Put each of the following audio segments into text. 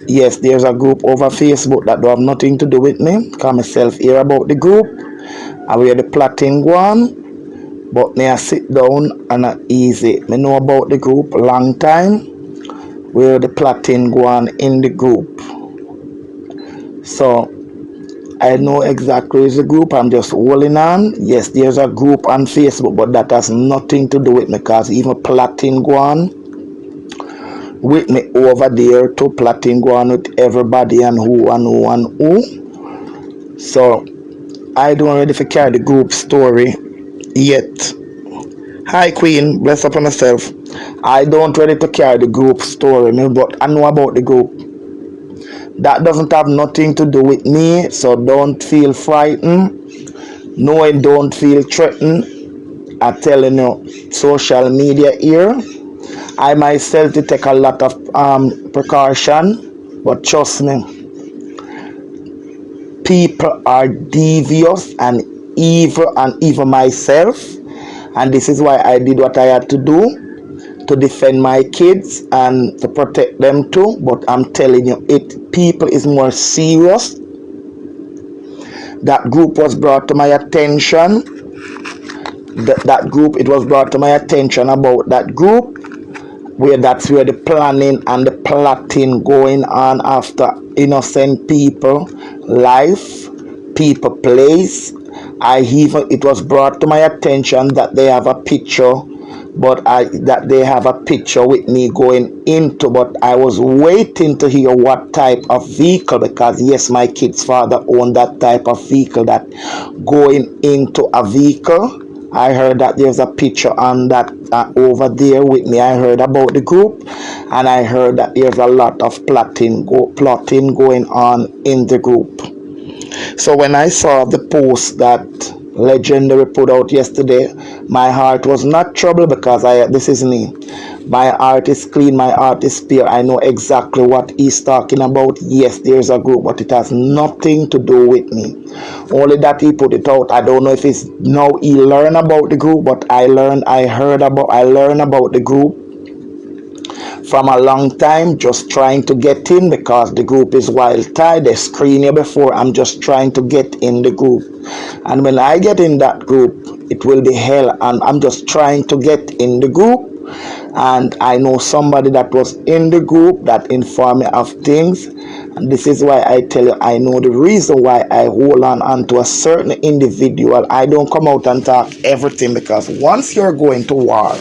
Yes, there's a group over Facebook that don't have nothing to do with me. Cause myself hear about the group. I wear the plotting one. But me I sit down and easy. Me know about the group long time. Where the plotting go on in the group. So I know exactly is the group. I'm just holding on. Yes, there's a group on Facebook, but that has nothing to do with me because even plotting go on with me over there to plotting go on with everybody and who and who and who. So I don't ready to carry the group story yet. Hi Queen, bless up on myself. I don't ready to carry the group story, but I know about the group. That doesn't have nothing to do with me, so don't feel frightened. No, I don't feel threatened. I'm telling you, social media here. I myself to take a lot of precaution, but trust me, people are devious and evil, and even myself. And this is why I did what I had to do to defend my kids and to protect them too. But I'm telling you, people is more serious. That group was brought to my attention. That group, it was brought to my attention about that group where that's where the planning and the plotting going on after innocent people life, people place. It was brought to my attention that they have a picture, that they have a picture with me going into, but I was waiting to hear what type of vehicle, because yes, my kid's father owned that type of vehicle, that going into a vehicle. I heard that there's a picture on that over there with me. I heard about the group, and I heard that there's a lot of plotting going on in the group. So when I saw the post that Legendary put out yesterday, my heart was not troubled because this is me. My heart is clean, my heart is pure. I know exactly what he's talking about. Yes, there's a group, but it has nothing to do with me. Only that he put it out. I don't know if it's now he learned about the group, but I learned about the group from a long time, just trying to get in because the group is wild tie. They screen you before. I'm just trying to get in the group, and when I get in that group, it will be hell. And I'm just trying to get in the group, and I know somebody that was in the group that informed me of things. And this is why I tell you, I know the reason why I hold on to a certain individual. I don't come out and talk everything, because once you're going to war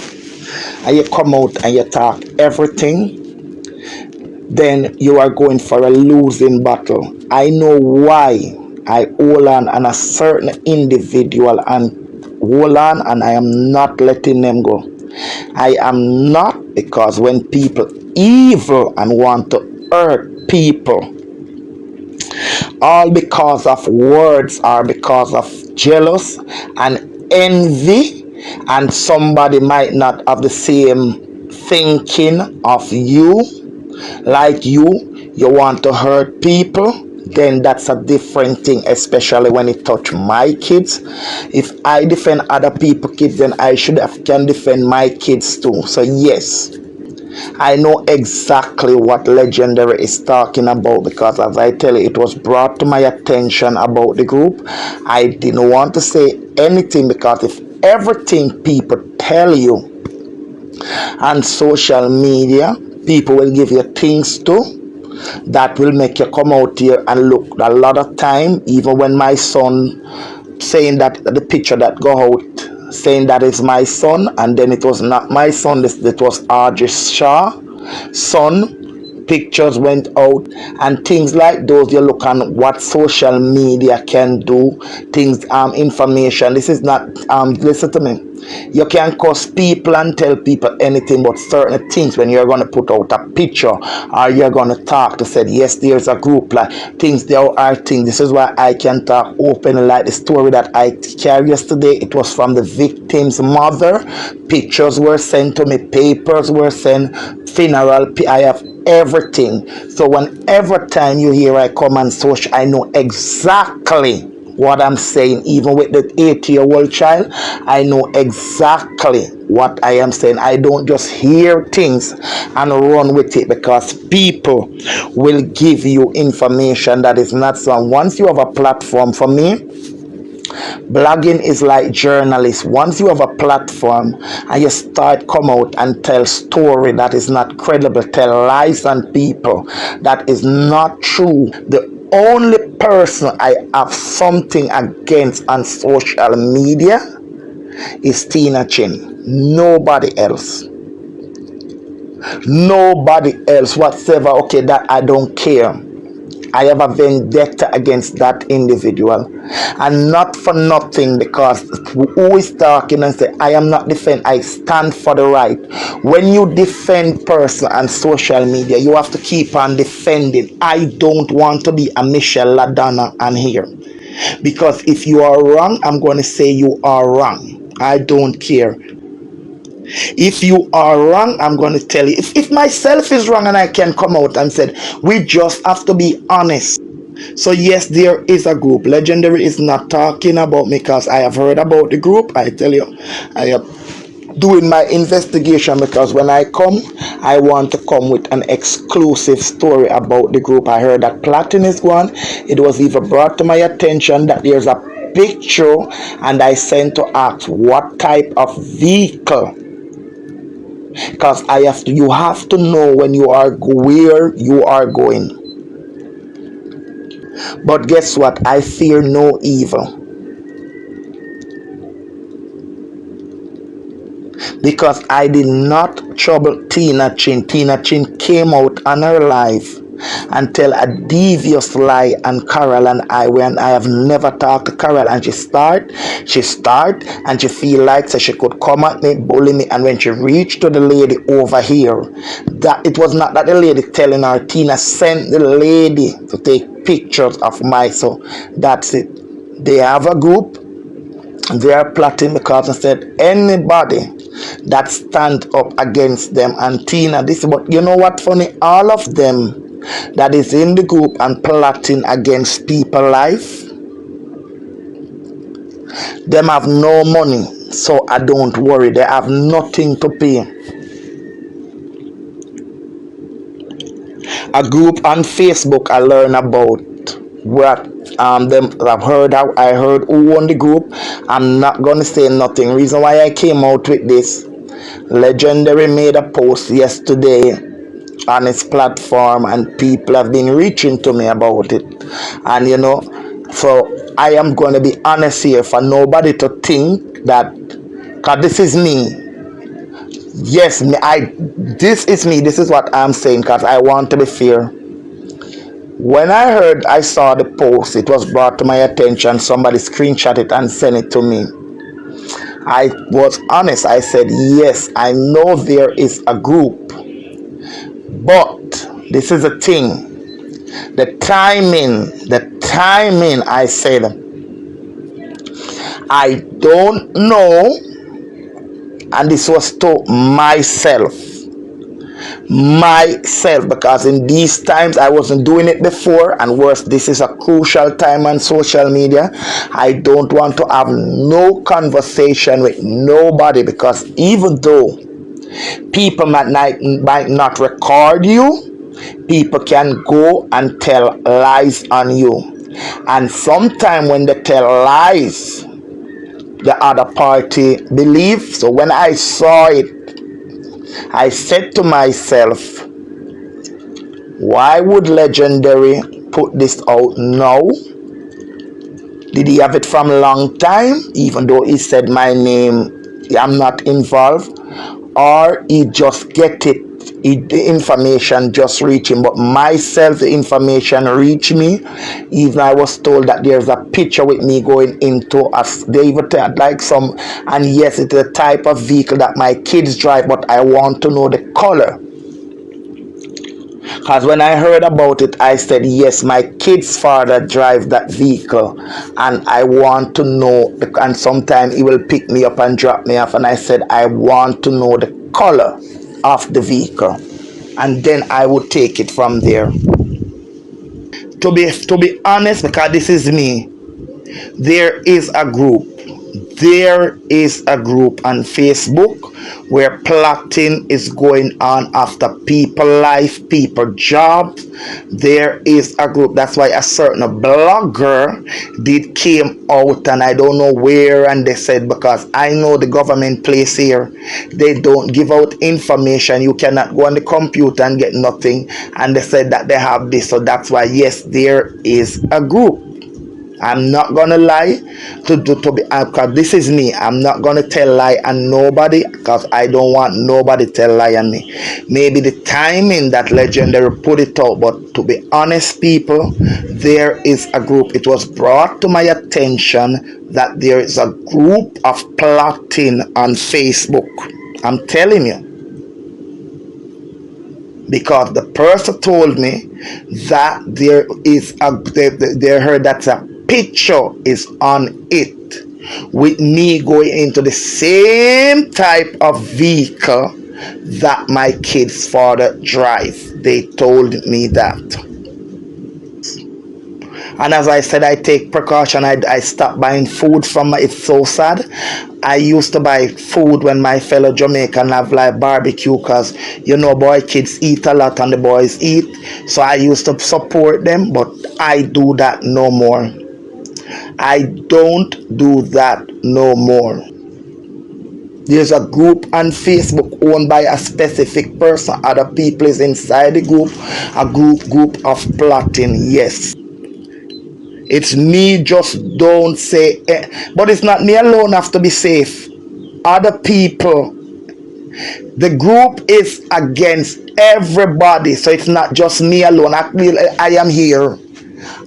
and you come out and you talk everything, then you are going for a losing battle. I know why I hold on a certain individual and hold on, and I am not letting them go. I am not, because when people evil and want to hurt people, all because of words or because of jealous and envy, and somebody might not have the same thinking of you like you want to hurt people, then that's a different thing, especially when it touch my kids. If I defend other people's kids, then I can defend my kids too. So yes, I know exactly what Legendary is talking about, because as I tell you, it was brought to my attention about the group. I didn't want to say anything, because if everything people tell you on social media, people will give you things too that will make you come out here and look. A lot of time, even when my son saying that the picture that go out saying that is my son, and then it was not my son, it was RJ Shaw son, pictures went out and things like those. You look on what social media can do, things, information. This is not, listen to me, you can curse people and tell people anything, but certain things, when you're going to put out a picture or you're going to talk to say yes, there's a group, like things, there are things. This is why I can talk openly, like the story that I carried yesterday. It was from the victim's mother. Pictures were sent to me, papers were sent, funeral, I have everything. So whenever time you hear I come on social, I know exactly what I'm saying. Even with the 80-year-old child, I know exactly what I am saying. I don't just hear things and run with it, because people will give you information that is not so. Once you have a platform, for me, blogging is like journalists. Once you have a platform and you start come out and tell story that is not credible, tell lies on people that is not true, the only person I have something against on social media is Tina Chin. Nobody else. Nobody else whatsoever. Okay, that I don't care. I have a vendetta against that individual, and not for nothing, because who is talking and say I am not defend, I stand for the right. When you defend person on social media, you have to keep on defending. I don't want to be a Michelle LaDonna on here, because if you are wrong, I'm going to say you are wrong. I don't care. If you are wrong, I'm going to tell you. If myself is wrong, and I can come out and say, we just have to be honest. So yes, there is a group. Legendary is not talking about me, because I have heard about the group. I tell you, I am doing my investigation, because when I come, I want to come with an exclusive story about the group. I heard that Platin is one. It was even brought to my attention that there's a picture, and I sent to ask what type of vehicle, because you have to know when you are where you are going. But guess what? I fear no evil, because I did not trouble Tina Chin. Tina Chin came out on her life and tell a devious lie on Carol and I, when I have never talked to Carol, and she start and she feel like so she could come at me, bully me, and when she reached to the lady over here, that it was not that the lady telling her. Tina sent the lady to take pictures of my, so that's it. They have a group. They are plotting, because I said anybody that stand up against them, and Tina this, but you know what funny, all of them that is in the group and plotting against people life, them have no money, so I don't worry. They have nothing to pay. A group on Facebook I learn about what them I heard who won the group. I'm not gonna say nothing. Reason why I came out with this, Legendary made a post yesterday on his platform, and people have been reaching to me about it. And so I am going to be honest here, for nobody to think that, because this is me. Yes, this is me. This is what I'm saying, because I want to be fair. When I saw the post, it was brought to my attention, somebody screenshot it and sent it to me. I was honest. I said, yes, I know there is a group, but this is a thing. The timing, I said, I don't know, and this was to myself, because in these times I wasn't doing it before, and worse, this is a crucial time on social media. I don't want to have no conversation with nobody, because even though people might not record you, people can go and tell lies on you. And sometimes when they tell lies, the other party believe. So when I saw it, I said to myself, why would Legendary put this out now? Did he have it from a long time, even though he said my name, I'm not involved? Or he just get it, the information just reach him? But myself, the information reach me. Even I was told that there's a picture with me going into us. They even like some, and yes, it's the type of vehicle that my kids drive, but I want to know the color. Because when I heard about it, I said, yes, my kid's father drives that vehicle, and I want to know, and sometime he will pick me up and drop me off, and I said, I want to know the color of the vehicle, and then I would take it from there. To be honest, because this is me, There is a group. There is a group on Facebook where plotting is going on after people life, people jobs. There is a group. That's why a certain blogger did came out, and I don't know where, and they said, because I know the government place here, they don't give out information. You cannot go on the computer and get nothing. And they said that they have this. So that's why, yes, there is a group. I'm not gonna lie to be, because this is me. I'm not gonna tell lie on nobody, because I don't want nobody tell lie on me. Maybe the timing that legendary put it out, but to be honest, people, there is a group. It was brought to my attention that there is a group of plotting on Facebook. I'm telling you, because the person told me that there is they heard that a picture is on it with me going into the same type of vehicle that my kid's father drives. They told me that. And as I said, I take precaution. I stop buying food from, it's so sad. I used to buy food when my fellow Jamaican have like barbecue, because boy, kids eat a lot and the boys eat. So I used to support them, but I do that no more. I don't do that no more. There's a group on Facebook owned by a specific person. Other people is inside the group. A group of plotting, yes. It's me, just don't say it. But it's not me alone have to be safe. Other people. The group is against everybody. So it's not just me alone. I am here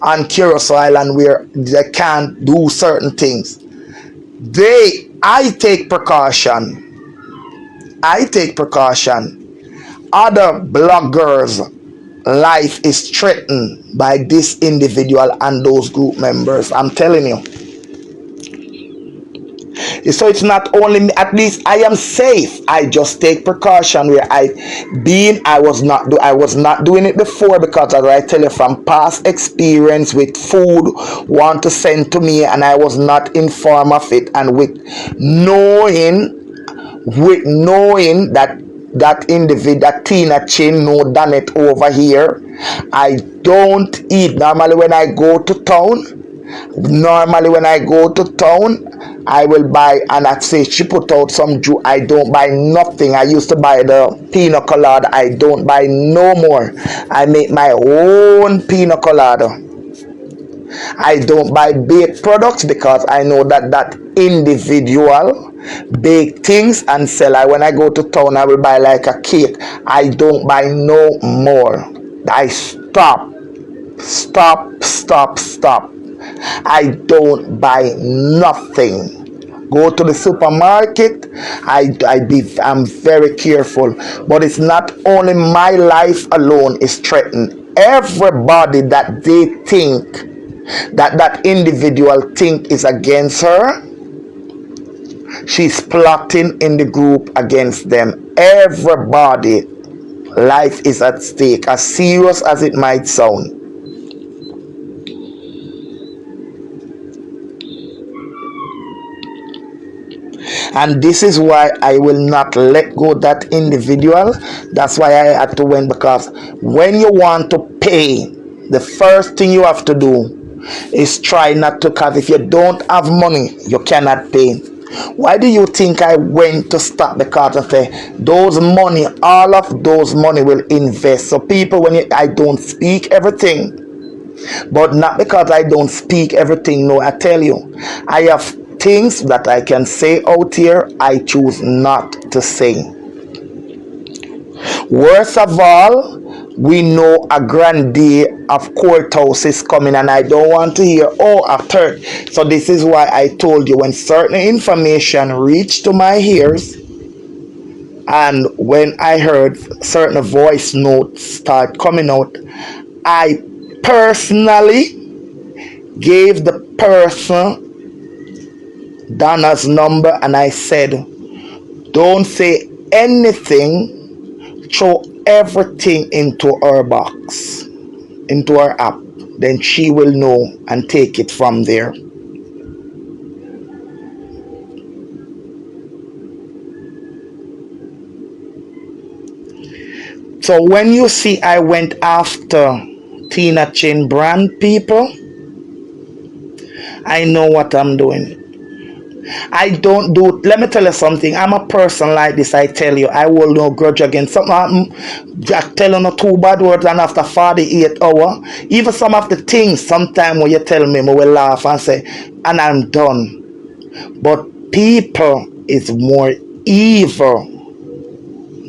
on Curacao Island where they can't do certain things. I take precaution. I take precaution. Other bloggers' life is threatened by this individual and those group members. I'm telling you. So it's not only me. At least I am safe. I just take precaution where I was not doing it before, because as I tell you from past experience with food want to send to me and I was not informed of it, and with knowing that individual, that Tina Chin, no done it over here, I don't eat. Normally when I go to town, I will buy, and I say she put out some juice. I don't buy nothing. I used to buy the pina colada. I don't buy no more. I make my own pina colada. I don't buy baked products, because I know that individual bake things and sell. When I go to town, I will buy like a cake. I don't buy no more. I stop. I don't buy nothing. Go to the supermarket. I'm very careful. But it's not only my life alone is threatened. Everybody that they think that individual think is against her, she's plotting in the group against them. Everybody, life is at stake, as serious as it might sound. And this is why I will not let go that individual. That's why I had to win, because when you want to pay, the first thing you have to do is try not to, because if you don't have money, you cannot pay. Why do you think I went to stop? Because of those money, all of those money will invest. So people, I don't speak everything, but not because I don't speak everything. No, I tell you, I have things that I can say out here, I choose not to say. Worst of all, we know a grand day of courthouse is coming, and I don't want to hear, a third. So this is why I told you, when certain information reached to my ears, and when I heard certain voice notes start coming out, I personally gave the person Donna's number, and I said, don't say anything, throw everything into her box, into her app, then she will know and take it from there. So when you see I went after Tina Chin brand people, I know what I'm doing. I don't do, let me tell you something. I'm a person like this, I tell you. I will no grudge against something happen. Jack telling no two bad words and after 48 hours. Even some of the things, sometimes when you tell me, I will laugh and say, and I'm done. But people is more evil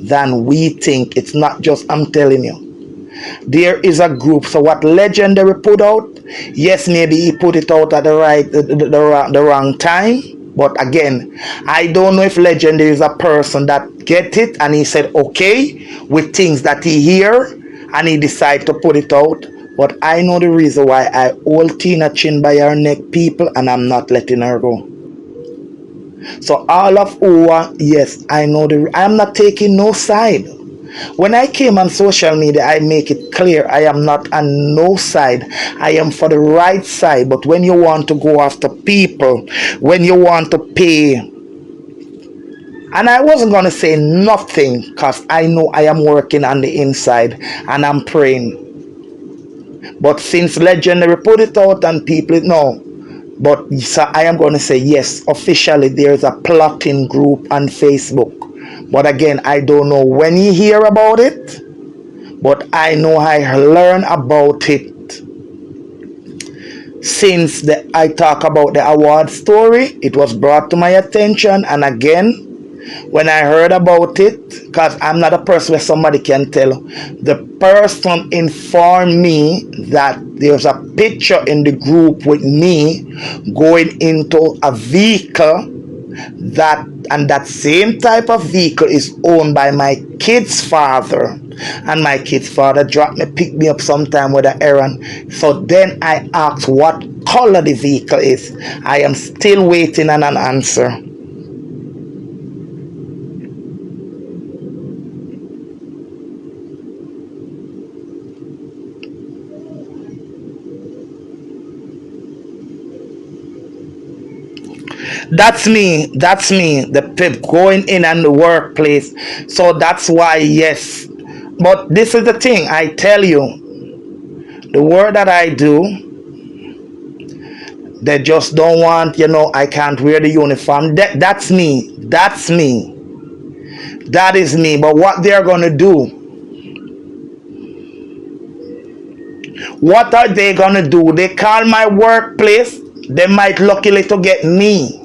than we think. It's not just, I'm telling you. There is a group. So what Legendary put out, yes, maybe he put it out at the wrong time. But again, I don't know if Legendary is a person that get it and he said okay with things that he hear and he decide to put it out. But I know the reason why I hold Tina Chin by her neck, people, and I'm not letting her go. So all of who are, yes, I know I'm not taking no side. When I came on social media, I make it clear I am not on no side. I am for the right side. But when you want to go after people, when you want to pay, and I wasn't going to say nothing because I know I am working on the inside and I'm praying. But since Legendary put it out and people know, but so I am going to say yes, officially there is a plotting group on Facebook. But again, I don't know when you hear about it. But I know I learned about it since I talk about the award story. It was brought to my attention, and again, when I heard about it, because I'm not a person where somebody can tell, the person informed me that there's a picture in the group with me going into a vehicle that same type of vehicle is owned by my kid's father, and my kid's father pick me up sometime with an errand. So then I asked what color the vehicle is. I am still waiting on an answer. That's me, the pip going in and the workplace. So that's why, yes. But this is the thing, I tell you, the work that I do, they just don't want, I can't wear the uniform. That's me. That is me. But what they're going to do, what are they going to do? They call my workplace, they might luckily to get me.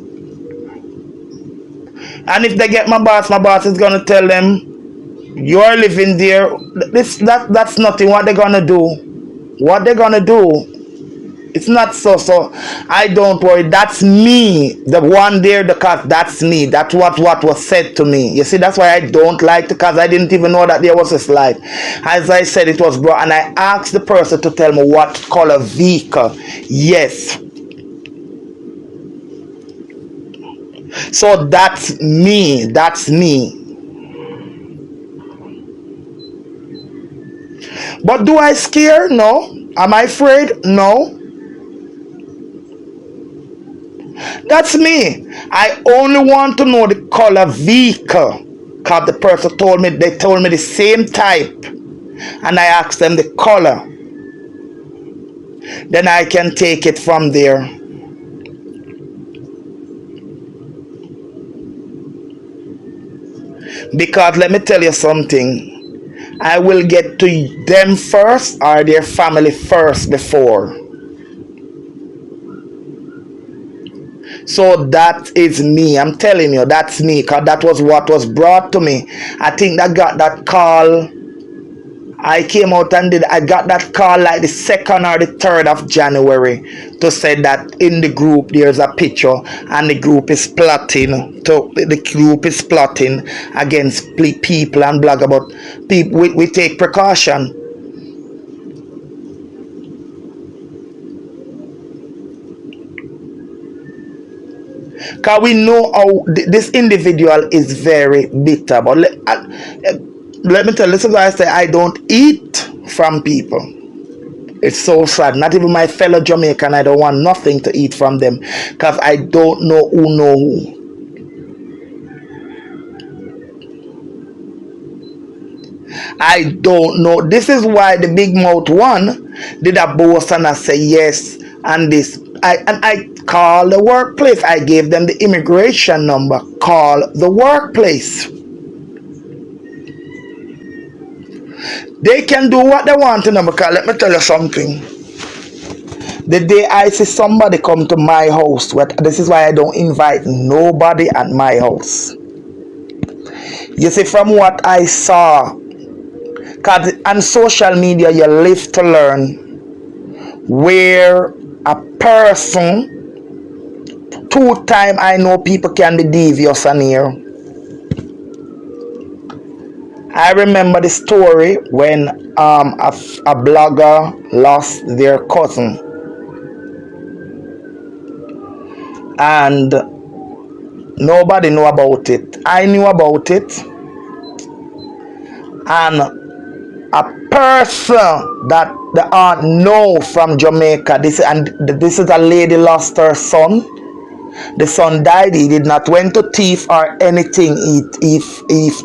And if they get my boss is going to tell them, you're living there. That's nothing. What they're going to do? What they're going to do? It's not so I don't worry. That's me, the one there, because that's me. That's what was said to me. You see, that's why I don't like, because I didn't even know that there was this life. As I said, it was brought, and I asked the person to tell me what color vehicle. Yes. So that's me. But do I scare? No. Am I afraid? No. That's me. I only want to know the color vehicle, because the person told me, they told me the same type, and I asked them the color. Then I can take it from there. Because let me tell you something, I will get to them first or their family first before. So that is me. I'm telling you, that's me, because that was what was brought to me. I think I got that call. I came out and I got that call like the 2nd or the 3rd of January to say that in the group there's a picture and the group is plotting against people and blog about people. We take precaution. Because we know how this individual is very bitter. But let me tell you, this is why I say I don't eat from people. It's so sad. Not even my fellow Jamaican, I don't want nothing to eat from them, because I don't know who. I don't know. This is why the big mouth one did a boast and I say yes. And this, I call the workplace. I gave them the immigration number. Call the workplace. They can do what they want to know, because let me tell you something. The day I see somebody come to my house, this is why I don't invite nobody at my house. You see, from what I saw, because on social media you live to learn, where a person, 2 times I know people can be devious on here. I remember the story when a blogger lost their cousin, and nobody knew about it. I knew about it, and a person that the aunt know from Jamaica. This is a lady lost her son. The son died. He did not went to thief or anything. He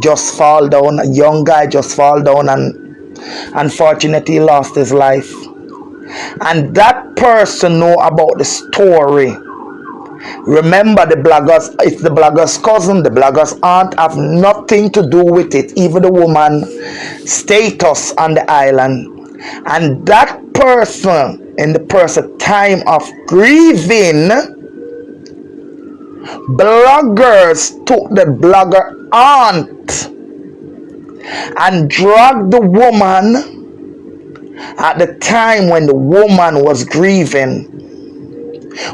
just fall down. A young guy just fall down, and unfortunately lost his life. And that person know about the story. Remember, the bloggers, it's the blogger's cousin, the blogger's aunt, have nothing to do with it. Even the woman status on the island. And that person, in the person time of grieving, bloggers took the blogger aunt and dragged the woman at the time when the woman was grieving,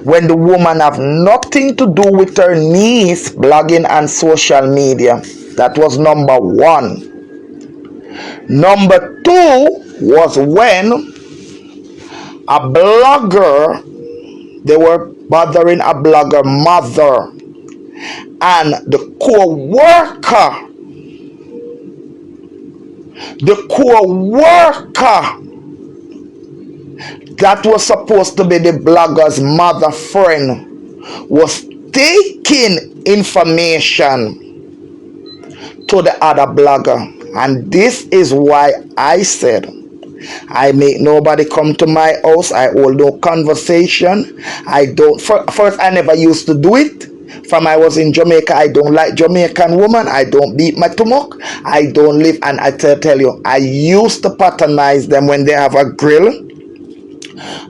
when the woman have nothing to do with her niece blogging on social media. That was number one. Number two was when a blogger, they were bothering a blogger mother, and the co-worker that was supposed to be the blogger's mother friend was taking information to the other blogger. And this is why I said I make nobody come to my house. I hold no conversation. I don't. First, I never used to do it. From I was in Jamaica, I don't like Jamaican woman. I don't beat my stomach. I don't live. And I tell you, I used to patronize them when they have a grill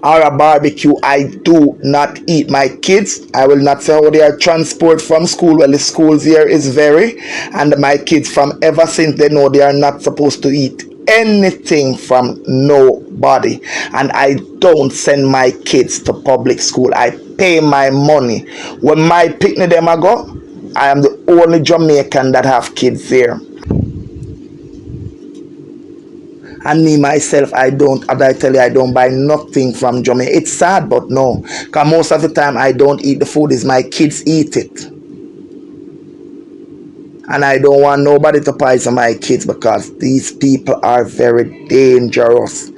or a barbecue. I do not eat. My kids, I will not say how they are transported from school. Well, the schools here is very, and my kids from ever since they know they are not supposed to eat anything from nobody. And I don't send my kids to public school. I pay my money. When my picnic them I go, I am the only Jamaican that have kids there. And me myself, I don't, as I tell you, I don't buy nothing from Jamaica. It's sad, but no, because most of the time I don't eat the food, is my kids eat it. And I don't want nobody to poison my kids, because these people are very dangerous.